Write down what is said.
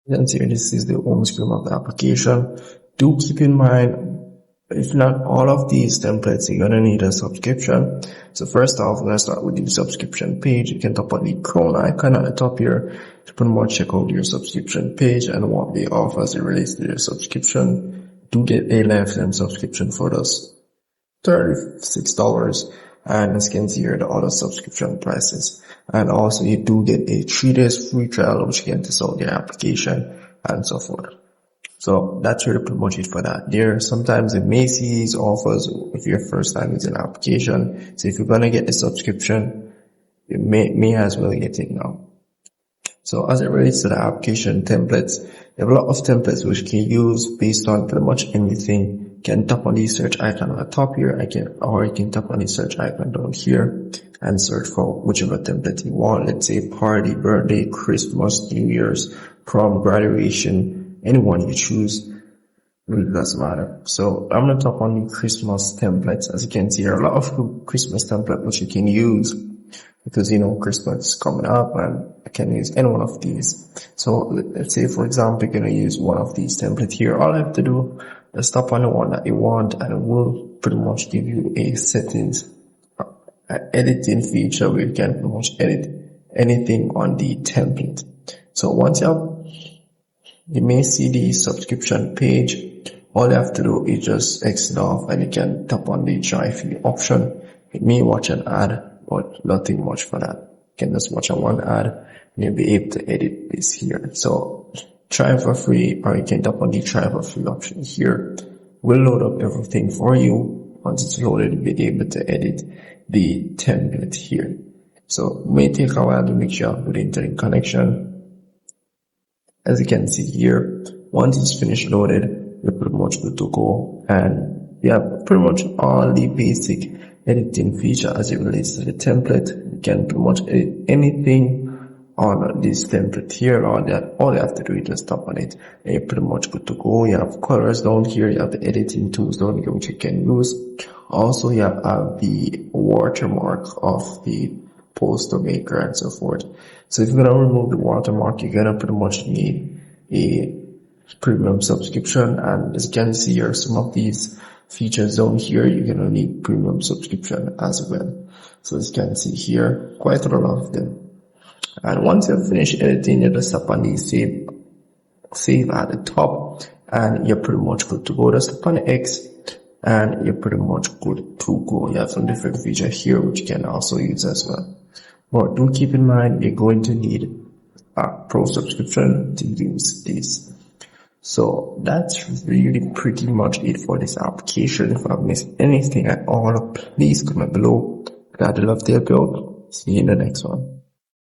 You can see this is the home screen of the application. Do keep in mind, if not all of these templates, you're gonna need a subscription. So first off, let's start with the subscription page. You can tap on the crown icon at the top here to pretty much check out your subscription page and what they offer as it relates to your subscription. Do get a lifetime subscription for this $36, and as you can see here, the other subscription prices. And also you do get a 3 days free trial, which you can test out your application and so forth. So that's really pretty much it for that. There sometimes the Macy's offers if your first time using an application. So if you're gonna get the subscription, you may as well get it now. So as it relates to the application templates, you have a lot of templates which you can use based on pretty much anything. You can tap on the search icon on the top here, or you can tap on the search icon down here and search for whichever template you want. Let's say party, birthday, Christmas, New Year's, prom, graduation, anyone you choose, really doesn't matter. So I'm going to tap on the Christmas templates. As you can see, there are a lot of Christmas templates which you can use because, you know, Christmas is coming up and I can use any one of these. So let's say, for example, you're going to use one of these templates here. All I have to do is tap on the one that you want and it will pretty much give you a settings, editing feature where you can pretty much edit anything on the template. So once you may see the subscription page, all you have to do is just exit off and you can tap on the try free option. It may watch an ad, but nothing much for that. You can just watch one ad and you'll be able to edit this here. So try for free, or you can tap on the try for free option here. We'll load up everything for you. Once it's loaded, you'll be able to edit the template here. So it may take a while to make sure you have good internet connection. As you can see here, once it's finished loaded, you're pretty much good to go. And you have pretty much all the basic editing feature as it relates to the template. You can pretty much edit anything on this template here. All you have to do is just tap on it and you're pretty much good to go. You have colors down here, you have the editing tools down here which you can use. Also you have the watermark of the poster maker and so forth. So if you're gonna remove the watermark, you're gonna pretty much need a premium subscription, and as you can see here, some of these features down here, you're gonna need premium subscription as well. So as you can see here, quite a lot of them. And once you've finished editing, you just tap on the save at the top and you're pretty much good to go. Just tap on the X and you're pretty much good to go. You have some different features here which you can also use as well. But do keep in mind, you're going to need a pro subscription to use this. So that's really pretty much it for this application. If I've missed anything at all, please comment below. Glad to love to help you out. See you in the next one.